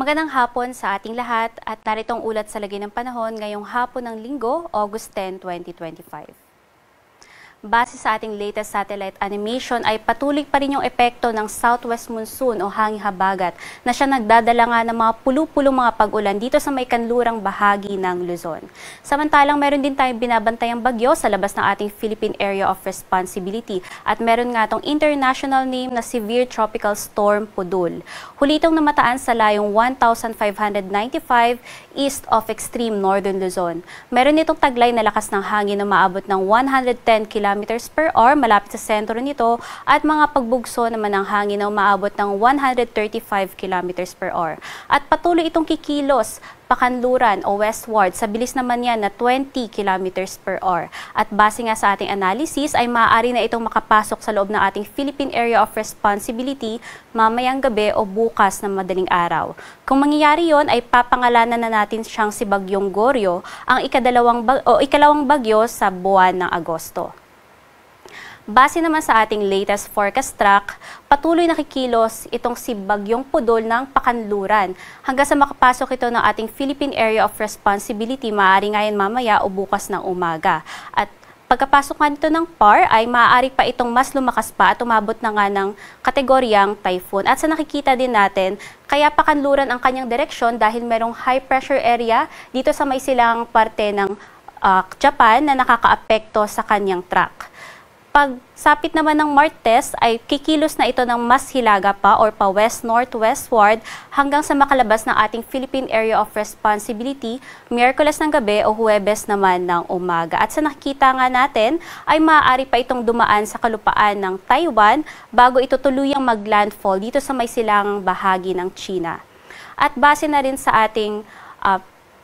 Magandang hapon sa ating lahat at naritong ulat sa lagay ng panahon ngayong hapon ng Linggo, August 10, 2025. Base sa ating latest satellite animation ay patuloy pa rin yung epekto ng southwest monsoon o hanging habagat na siya nagdadala nga ng mga pulu-pulong mga pag-ulan dito sa may kanlurang bahagi ng Luzon. Samantalang meron din tayong binabantayang bagyo sa labas ng ating Philippine Area of Responsibility at meron nga tong international name na Severe Tropical Storm Pudul. Huli itong namataan sa layong 1,595 east of extreme northern Luzon. Meron itong taglay na lakas ng hangin na maabot ng 110 km per hour malapit sa sentro nito at mga pagbugso naman ng hangin na umaabot ng 135 km per hour. At patuloy itong kikilos pakanluran o westward sa bilis naman yan na 20 km per hour. At base nga sa ating analysis ay maaari na itong makapasok sa loob ng ating Philippine Area of Responsibility mamayang gabi o bukas na madaling araw. Kung mangyayari yon ay papangalanan na natin siyang si Bagyong Goryo, ang ikalawang bagyo sa buwan ng Agosto. Base naman sa ating latest forecast track, patuloy na kikilos itong si Bagyong Pudul ng pakanluran hanggang sa makapasok ito ng ating Philippine Area of Responsibility maaari ngayon mamaya o bukas ng umaga. At pagkapasok nga nito ng PAR ay maaari pa itong mas lumakas pa at umabot na nga ng kategoryang typhoon. At sa nakikita din natin, kaya pakanluran ang kanyang direksyon dahil merong high pressure area dito sa may silang parte ng Japan na nakakaapekto sa kanyang track. Pag sapit naman ng Martes ay kikilos na ito ng mas hilaga pa or pa west-northwestward hanggang sa makalabas ng ating Philippine Area of Responsibility Miyerkules ng gabi o Huwebes naman ng umaga. At sa nakikita nga natin ay maaari pa itong dumaan sa kalupaan ng Taiwan bago ito tuluyang maglandfall dito sa may silangang bahagi ng China. At base na rin sa ating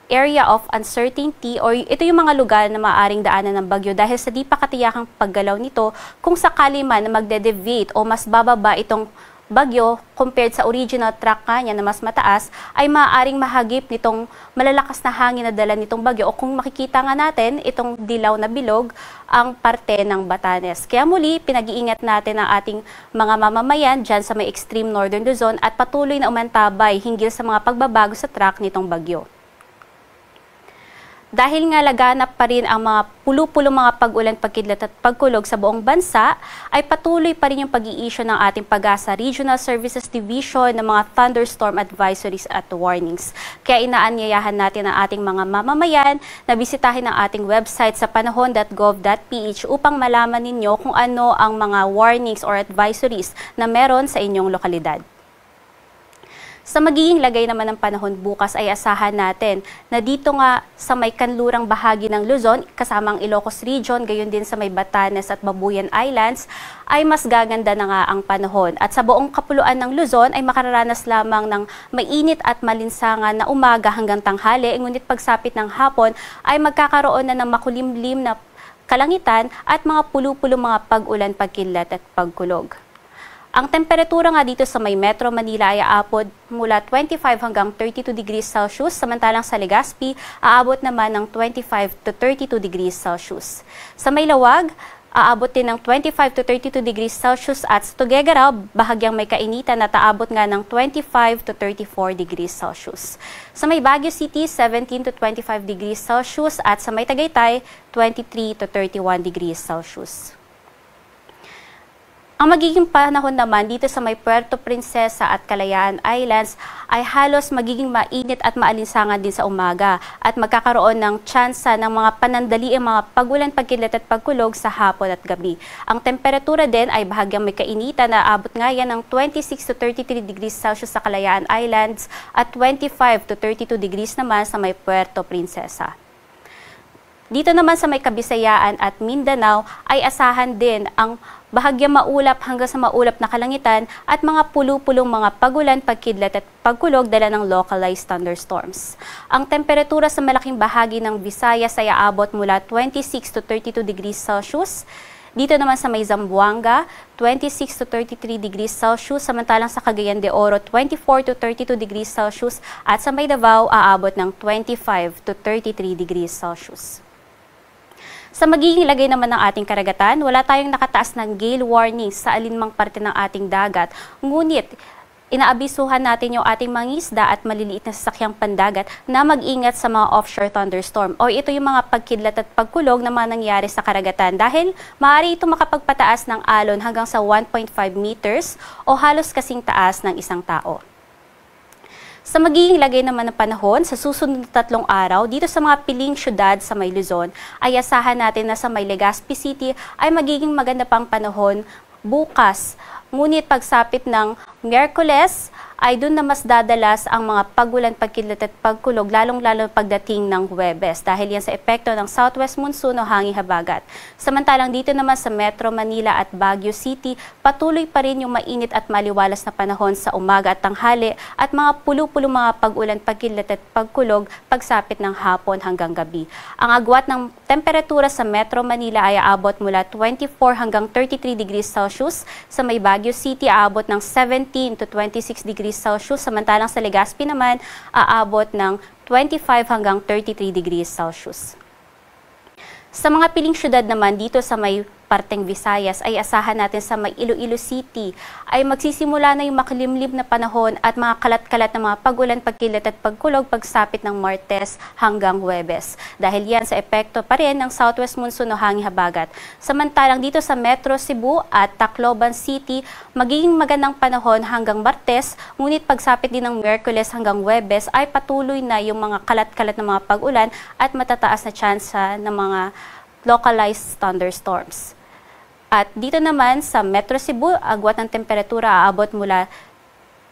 area of uncertainty or ito yung mga lugar na maaaring daanan ng bagyo dahil sa di pa katiyakang paggalaw nito kung sakali man na magde-deviate o mas bababa itong bagyo compared sa original track kanya na mas mataas ay maaaring mahagip nitong malalakas na hangin na dala nitong bagyo o kung makikita nga natin itong dilaw na bilog ang parte ng Batanes. Kaya muli, pinag-iingat natin ang ating mga mamamayan dyan sa may extreme northern Luzon at patuloy na umantabay hinggil sa mga pagbabago sa track nitong bagyo. Dahil nga laganap pa rin ang mga pulu-pulong mga pag-ulan, pagkidlat at pagkulog sa buong bansa, ay patuloy pa rin yung pag-i-issue ng ating Pag-asa Regional Services Division ng mga thunderstorm advisories at warnings. Kaya inaanyayahan natin ang ating mga mamamayan na bisitahin ang ating website sa panahon.gov.ph upang malaman ninyo kung ano ang mga warnings or advisories na meron sa inyong lokalidad. Sa magiging lagay naman ng panahon bukas ay asahan natin na dito nga sa may kanlurang bahagi ng Luzon, kasamang Ilocos Region, gayon din sa may Batanes at Babuyan Islands, ay mas gaganda na nga ang panahon. At sa buong kapuluan ng Luzon ay makararanas lamang ng mainit at malinsangan na umaga hanggang tanghali, ngunit pagsapit ng hapon ay magkakaroon na ng makulimlim na kalangitan at mga pulu-pulong mga pag-ulan, pagkilat at pagkulog. Ang temperatura nga dito sa may Metro Manila ay aabot mula 25 hanggang 32 degrees Celsius, samantalang sa Legazpi, aabot naman ng 25 to 32 degrees Celsius. Sa may Lawag, aabot din ng 25 to 32 degrees Celsius at sa Tuguegarao, bahagyang may kainitan at aabot nga ng 25 to 34 degrees Celsius. Sa may Baguio City, 17 to 25 degrees Celsius at sa may Tagaytay, 23 to 31 degrees Celsius. Ang magiging panahon naman dito sa may Puerto Princesa at Kalayaan Islands ay halos magiging mainit at maalinsangan din sa umaga at magkakaroon ng tsansa ng mga panandaliang mga pagulan, pagkilat at pagkulog sa hapon at gabi. Ang temperatura din ay bahagyang may kainitan na abot nga yan ng 26 to 33 degrees Celsius sa Kalayaan Islands at 25 to 32 degrees naman sa may Puerto Princesa. Dito naman sa may Kabisayaan at Mindanao ay asahan din ang bahagyang maulap hanggang sa maulap na kalangitan at mga pulu-pulong mga pagulan, pagkidlat at pagkulog dala ng localized thunderstorms. Ang temperatura sa malaking bahagi ng Visayas ay aabot mula 26 to 32 degrees Celsius. Dito naman sa may Zamboanga, 26 to 33 degrees Celsius, samantalang sa Cagayan de Oro, 24 to 32 degrees Celsius at sa may Davao, aabot ng 25 to 33 degrees Celsius. Sa magiging lagay naman ng ating karagatan, wala tayong nakataas ng gale warning sa alinmang parte ng ating dagat. Ngunit, Inaabisuhan natin yung ating mangisda at maliliit na sasakyang pandagat na mag-ingat sa mga offshore thunderstorm o ito yung mga pagkidlat at pagkulog na mga nangyari sa karagatan dahil maaari ito makapagpataas ng alon hanggang sa 1.5 meters o halos kasing taas ng isang tao. Sa magiging lagay naman ng panahon, sa susunod na 3 araw, dito sa mga piling syudad sa May Luzon, ay asahan natin na sa May Legazpi City ay magiging maganda pang panahon bukas. Ngunit pagsapit ng Miyerkules ay doon na mas dadalas ang mga pagulan, pagkidlat at pagkulog, lalong-lalo pagdating ng Huwebes dahil yan sa epekto ng southwest monsoon o hangin habagat. Samantalang dito naman sa Metro Manila at Baguio City, patuloy pa rin yung mainit at maliwalas na panahon sa umaga at tanghali at mga pulo-pulong mga pagulan, pagkidlat at pagkulog pagsapit ng hapon hanggang gabi. Ang agwat ng temperatura sa Metro Manila ay aabot mula 24 hanggang 33 degrees Celsius, sa may Baguio City aabot ng 17 to 26 degrees Celsius, samantalang sa Legazpi naman aabot ng 25 hanggang 33 degrees Celsius. Sa mga piling syudad naman dito sa may parteng Visayas ay asahan natin sa may Iloilo City ay magsisimula na yung makulimlim na panahon at mga kalat-kalat na mga pagulan, pagkilat at pagkulog pagsapit ng Martes hanggang Huwebes. Dahil yan sa epekto pa rin ng southwest monsoon o hangin habagat. Samantalang dito sa Metro Cebu at Tacloban City, magiging magandang panahon hanggang Martes, ngunit pagsapit din ng Miyerkules hanggang Huwebes ay patuloy na yung mga kalat-kalat na mga pagulan at matataas na tsansa ng mga localized thunderstorms. At dito naman sa Metro Cebu, agwat ng temperatura aabot mula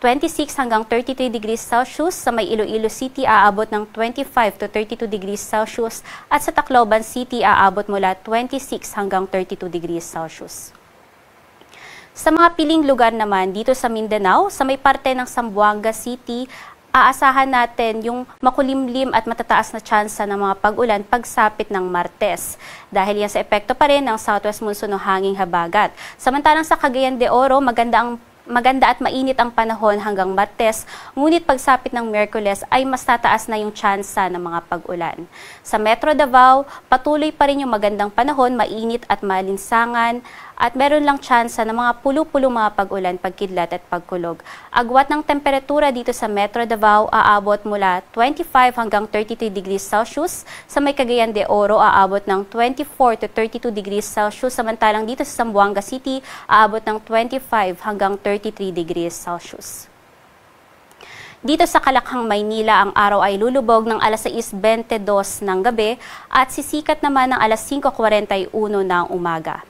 26 hanggang 33 degrees Celsius, sa may Iloilo City aabot ng 25 to 32 degrees Celsius at sa Tacloban City aabot mula 26 hanggang 32 degrees Celsius. Sa mga piling lugar naman dito sa Mindanao, sa may parte ng Zamboanga City, aasahan natin yung makulimlim at matataas na tsansa ng mga pag-ulan pagsapit ng Martes. Dahil yan sa epekto pa rin ng southwest monsoon o hanging habagat. Samantalang sa Cagayan de Oro, maganda at mainit ang panahon hanggang Martes, ngunit pagsapit ng Miyerkules ay mas tataas na yung tsansa ng mga pag-ulan. Sa Metro Davao, patuloy pa rin yung magandang panahon, mainit at malinsangan, at meron lang tsansa ng mga pulo-pulong mga pag-ulan, pagkidlat at pagkulog. Agwat ng temperatura dito sa Metro Davao aabot mula 25 hanggang 33 degrees Celsius, sa may Cagayan de Oro aabot ng 24 to 32 degrees Celsius, samantalang dito sa Zamboanga City aabot ng 25 hanggang 33 degrees Celsius. Dito sa Kalakhang, Maynila, ang araw ay lulubog ng alas 6:22 ng gabi at sisikat naman ng alas 5:41 ng umaga.